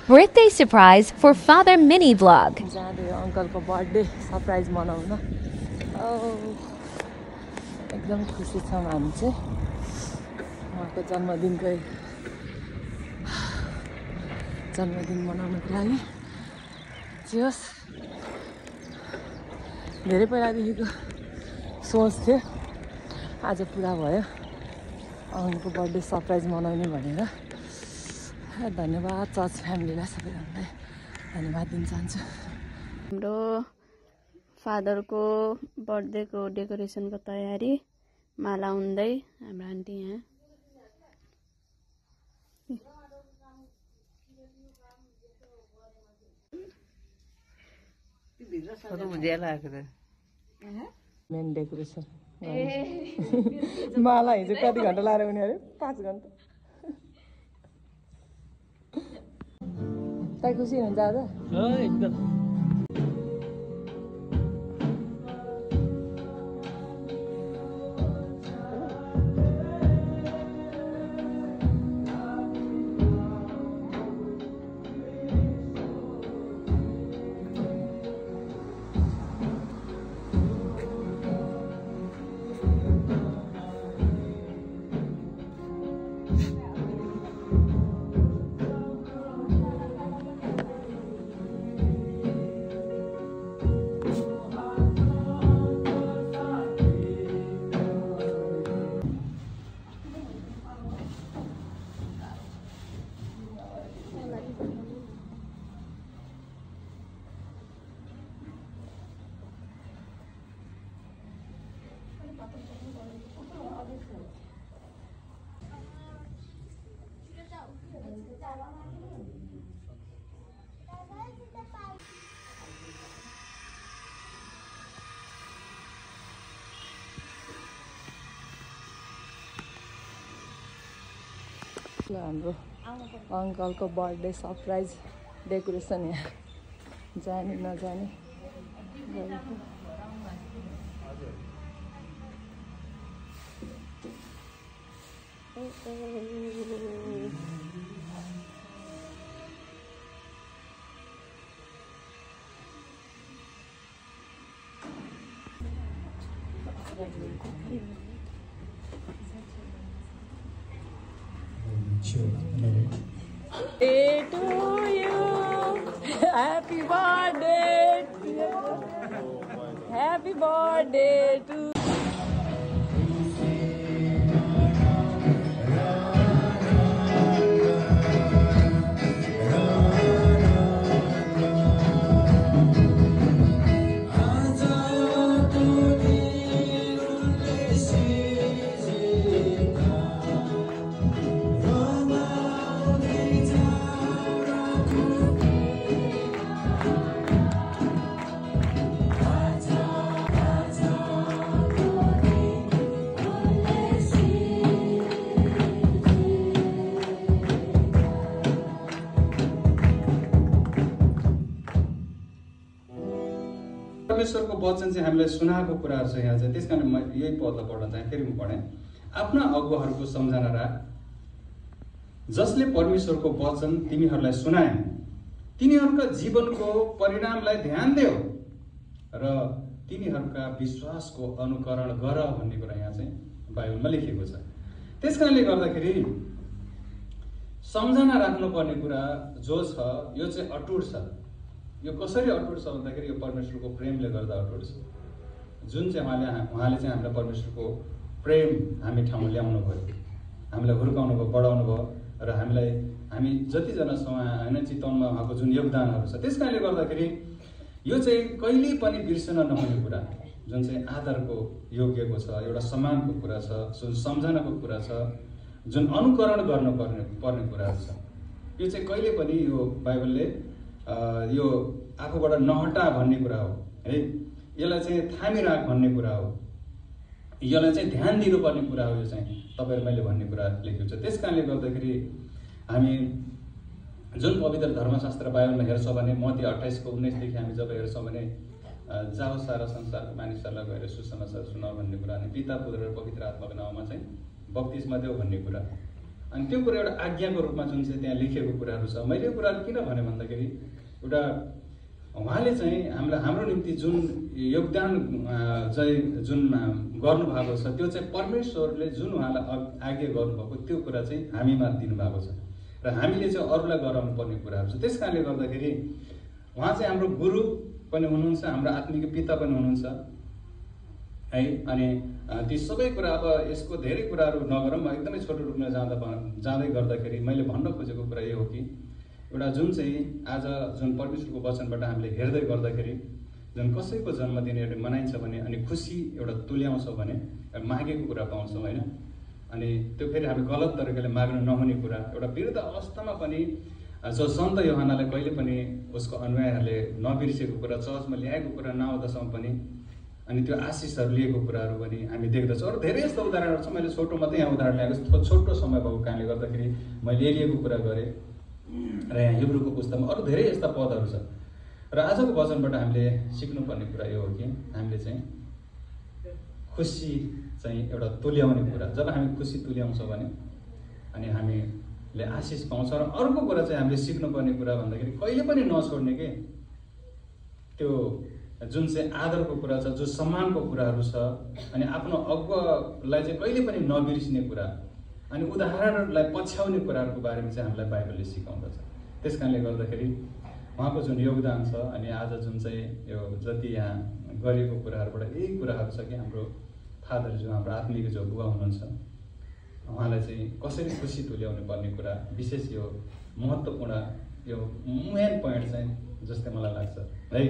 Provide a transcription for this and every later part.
birthday surprise for Father Mini Vlog. जाँदै अङ्कलको birthday surprise मनाउन एकदम खुसी छौँ हामी चाहिँ उहाँको जन्मदिन मनाउनको लागि जे होस् धेरै पहिलादेखिको सोच थियो आज पुरा भयो अङ्कलको बर्थडे सरप्राइज मनाउने भनेर धन्यवाद चर्च फ्यामिलीलाई सबैजनालाई धन्यवाद दिन चाहन्छु हाम्रो फादरको बर्थडेको डेकोरेसनको तयारी माला हुँदै हाम्रो आन्टी यहाँ मेन डेकोरेसन माला हिजो कति घन्टा लाएर उनी अरे 5 घन्टा तपाईँ खुसी हुनुहुन्छ आज एकदम हाम्रो अङ्कलको बर्थडे सरप्राइज डेकोरेसन यहाँ जाने नजाने Day to you, happy birthday, happy birthday to you. परमेश्वरको वचन चाहिँ हामीलाई सुनाएको कुराहरू छ यहाँ चाहिँ त्यसकारण म यही पदलाई पढ्न चाहे फेरि म पढेँ आफ्ना अगुवाहरूको सम्झना राख जसले परमेश्वरको वचन तिमीहरूलाई सुनाए तिनीहरूका जीवनको परिणामलाई ध्यान देऊ र तिनीहरूका विश्वासको अनुकरण गर भन्ने कुरा यहाँ चाहिँ बाइबलमा लेखिएको छ त्यसकारणले गर्दाखेरि सम्झना राख्नुपर्ने कुरा जो छ यो चाहिँ अटुट छ यो कसरी अटुट छ भन्दाखेरि यो परमेश्वरको प्रेमले गर्दा अटुट छ जुन चाहिँ उहाँले चाहिँ हामीलाई परमेश्वरको प्रेम हामी ठाउँमा ल्याउनु भयो हामीलाई हुर्काउनु भयो बढाउनु भयो र हामी जतिजना छौँ होइन चितवनमा उहाँको जुन योगदानहरू छ त्यस कारणले गर्दाखेरि यो चाहिँ कहिल्यै पनि बिर्सन नहुने कुरा जुन चाहिँ आदरको योग्यको छ एउटा सम्मानको कुरा छ जुन सम्झनाको कुरा छ जुन अनुकरण गर्नुपर्ने कुराहरू छ यो चाहिँ कहिले पनि यो बाइबलले यो आफूबाट नहटा भन्ने कुरा हो है यसलाई चाहिँ थामिराख भन्ने कुरा हो यसलाई चाहिँ ध्यान दिनुपर्ने कुरा हो यो चाहिँ तपाईहरु मैले भन्ने कुरा लेखेको छ त्यसकारणले गर्दाखेरि हामी जुन पवित्र धर्मशास्त्र बाइबलमा हेर्छौं भने मत्ती 28 को 19 देखि हामी जब हेर्छौं भने जाऊ सारा संसारको मानिसहरूलाई गएर सुसमाचार सुनाऊ भन्ने कुरा अनि पिता पुत्र र पवित्र आत्माको नाममा चाहिँ बप्तिस्मा देऊ भन्ने कुरा अनि त्यो कुरा एउटा आज्ञाको रूपमा जुन चाहिँ त्यहाँ लेखिएको कुराहरू छ। मैले यो कुराहरू किन भने भन्दाखेरि एउटा उहाँले चाहिँ हाम्रो निम्ति जुन योगदान चाहिँ जुन गर्नुभएको छ त्यो चाहिँ परमेश्वरले जुन उहाँलाई आज्ञा गर्नुभएको त्यो कुरा चाहिँ हामीमा दिनुभएको छ र हामीले चाहिँ अरूलाई गराउनु पर्ने कुराहरू छ। त्यस कारणले गर्दाखेरि उहाँ चाहिँ हाम्रो गुरु पनि हुनुहुन्छ, हाम्रो आत्मिक पिता पनि हुनुहुन्छ है। अनि ती सबै कुरा अब यसको धेरै कुराहरू नगरौँ, म एकदमै छोटो रूपमा जाँदै गर्दाखेरि मैले भन्न खोजेको कुरा यो हो कि एउटा जुन चाहिँ आज जुन परमेश्वरको वचनबाट हामीले हेर्दै गर्दाखेरि जुन कसैको जन्मदिन एउटा मनाइन्छ भने अनि खुसी एउटा तुल्याउँछ भने मागेको कुरा पाउँछौँ होइन। अनि त्यो फेरि हामी गलत तरिकाले माग्नु नहुने कुरा, एउटा वृद्ध अवस्थामा पनि जो सन्त यूहन्नालाई कहिले पनि उसको अनुयायीहरूले नबिर्सेको कुरा, चर्चमा ल्याएको कुरा नआउँदासम्म पनि अनि त्यो आशिषहरू लिएको कुराहरू पनि हामी देख्दछौँ। अरू धेरै यस्तो उदाहरणहरू छ, मैले छोटो मात्रै यहाँ उदाहरण ल्याएको छोटो समय भएको कारणले गर्दाखेरि मैले एलियाको कुरा गरेँ र यहाँ हिब्रूको पुस्तकमा अरू धेरै यस्ता पदहरू छ। र आजको वचनबाट हामीले सिक्नुपर्ने कुरा यो हो कि हामीले चाहिँ खुसी चाहिँ एउटा तुल्याउने कुरा, जब हामी खुसी तुल्याउँछौँ भने अनि हामीले आशिष पाउँछ। र अर्को कुरा चाहिँ हामीले सिक्नुपर्ने कुरा भन्दाखेरि कहिले पनि नछोड्ने के त्यो जुन चाहिँ आदरको कुरा छ, जो सम्मानको कुराहरू छ, अनि आफ्नो अगुवालाई चाहिँ कहिले पनि नबिर्सिने कुरा, अनि उदाहरणहरूलाई पछ्याउने कुराहरूको बारेमा चाहिँ हामीलाई बाइबलले सिकाउँदछ। त्यस कारणले गर्दाखेरि उहाँको जुन योगदान छ अनि आज जुन चाहिँ यो जति यहाँ गरिएको कुराहरूबाट यही कुराहरू छ कि हाम्रो फादर जो हाम्रो आत्मिक जो बुवा हुनुहुन्छ उहाँलाई चाहिँ कसरी खुसी तुल्याउनु पर्ने कुरा, विशेष यो महत्त्वपूर्ण यो मेन पोइन्ट चाहिँ जस्तै मलाई लाग्छ है।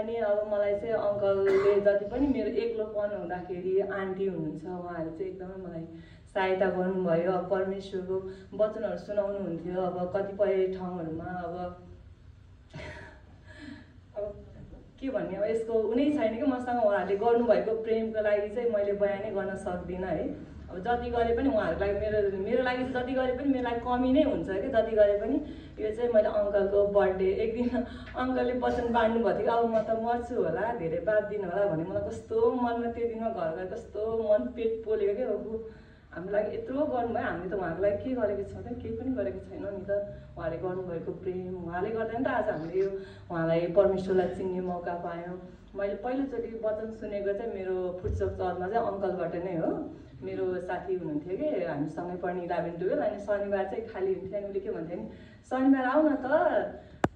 अनि अब मलाई चाहिँ अङ्कलले जति पनि मेरो एक्लोपन हुँदाखेरि आन्टी हुनुहुन्छ, उहाँहरू चाहिँ एकदमै मलाई सहायता गर्नुभयो। अब परमेश्वरको वचनहरू सुनाउनुहुन्थ्यो। अब कतिपय ठाउँहरूमा अब के भन्ने, अब यसको उनी छैन कि मसँग उहाँहरूले गर्नुभएको प्रेमको लागि चाहिँ मैले बयानै गर्न सक्दिनँ है। अब जति गरे पनि उहाँहरूलाई मेरो लागि जति गरे पनि मेरो लागि कमी नै हुन्छ कि जति गरे पनि। यो चाहिँ मैले अङ्कलको बर्थडे एक दिन अङ्कलले वचन बाँड्नु भएको थियो, अब म त मर्छु होला, धेरै बाद दिनु होला भने मलाई कस्तो मनमा त्यो दिनमा घर गएर कस्तो मन पेट पोलेको क्या। अब हाम्रो लागि यत्रो गर्नुभयो, हामीले त उहाँको लागि के गरेको छौँ त, केही पनि गरेको छैनौँ नि त। उहाँले गर्नुभएको प्रेम, उहाँले गर्दा नि त आज हामीले यो उहाँलाई परमेश्वरलाई चिन्ने मौका पायौँ। मैले पहिलोचोटि वचन सुनेको चाहिँ मेरो फुटचोक चर्चमा चाहिँ अङ्कलबाट नै हो। मेरो साथी हुनुहुन्थ्यो कि हामीसँगै पढ्ने 11-12, अनि शनिबार चाहिँ खाली हुन्थ्यो। अनि उसले के भन्थ्यो नि, शनिबार आऊ न त,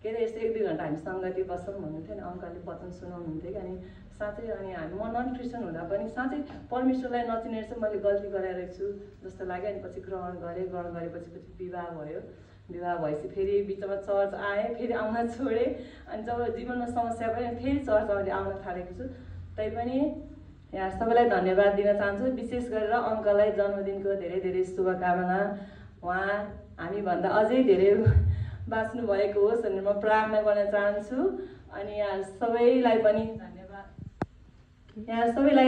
के अरे यस्तो 1-2 घन्टा हामी सङ्गति बस्छौँ भन्नुहुन्थ्यो। अनि अङ्कलले वचन सुनाउनुहुन्थ्यो कि अनि साँच्चै अनि म नन क्रिस्चियन हुँदा पनि साँच्चै परमेश्वरलाई नचिनेर चाहिँ मैले गल्ती गरेर छु जस्तो लाग्यो। अनि पछि ग्रहण गरेपछि विवाह भयो। विवाह भएपछि फेरि बिचमा चर्च आएँ, फेरि आउन छोडेँ। अनि जब जीवनमा समस्या पनि फेरि चर्च आउन थालेको छु। तैपनि यहाँ सबैलाई धन्यवाद दिन चाहन्छु, विशेष गरेर अङ्कललाई जन्मदिनको धेरै धेरै शुभकामना। उहाँ हामीभन्दा अझै धेरै बाँच्नु भएको होस् भनेर म प्रार्थना गर्न चाहन्छु। अनि यहाँ सबैलाई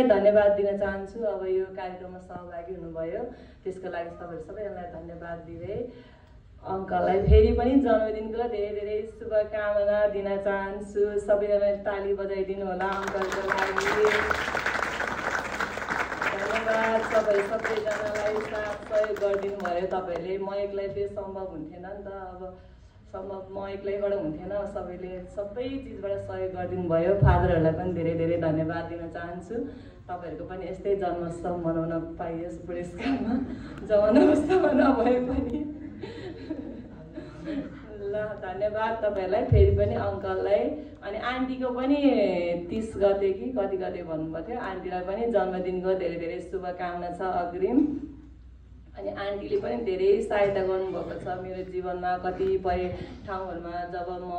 धन्यवाद दिन चाहन्छु। अब यो कार्यक्रममा सहभागी हुनुभयो त्यसको लागि सबैलाई धन्यवाद दिँदै अङ्कललाई फेरि पनि जन्मदिनको धेरै धेरै शुभकामना दिन चाहन्छु। सबैजनाले ताली बजाइदिनु होला अङ्कलको लागि। धन्यवाद सबैजनालाई साथ सहयोग गरिदिनु भयो तपाईँहरूले। म एक्लै त्यो सम्भव हुन्थेन नि त, अब म एक्लैबाट हुन्थेन। सबैले सबै चिजबाट सहयोग गरिदिनु भयो। फादरहरूलाई पनि धेरै धेरै धन्यवाद दिन चाहन्छु। तपाईँहरूको पनि यस्तै जन्मोत्सव मनाउन पाइयोस् बुढेसकालमा, जवान अवस्थामा नभए पनि। ल धन्यवाद तपाईँहरूलाई फेरि पनि अङ्कललाई। अनि आन्टीको पनि 30 गते कि कति गते भन्नुभएको थियो, आन्टीलाई पनि जन्मदिनको धेरै धेरै शुभकामना छ अग्रिम। अनि आन्टीले पनि धेरै सहायता गर्नुभएको छ मेरो जीवनमा। कतिपय ठाउँहरूमा जब म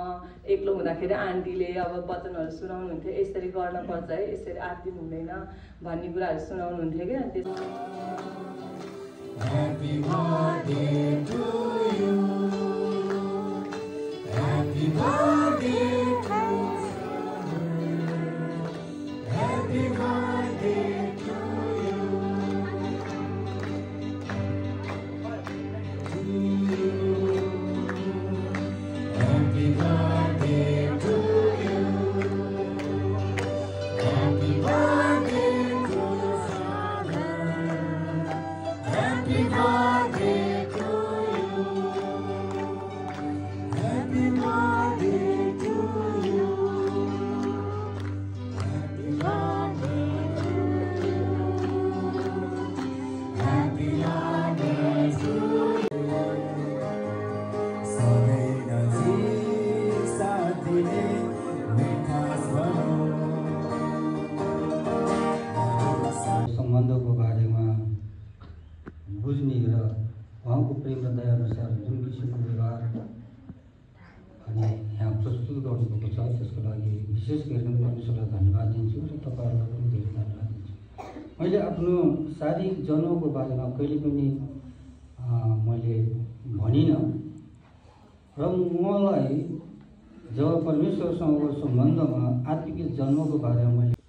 एक्लो हुँदाखेरि आन्टीले अब वचनहरू सुनाउनुहुन्थ्यो, यसरी गर्नुपर्छ है, यसरी आत्तिनु हुँदैन भन्ने कुराहरू सुनाउनुहुन्थ्यो क्या। Happy birthday to you. Happy birthday to you. Happy birthday to you. Happy birthday to you. Happy birthday to Father. Happy birthday to लागि विशेष गरेर परमेश्वरलाई धन्यवाद दिन्छु र तपाईँहरूलाई पनि धेरै धन्यवाद दिन्छु। मैले आफ्नो शारीरिक जन्मको बारेमा कहिले पनि मैले भनिनँ र मलाई जब परमेश्वरसँगको सम्बन्धमा आत्मिक जन्मको बारेमा मैले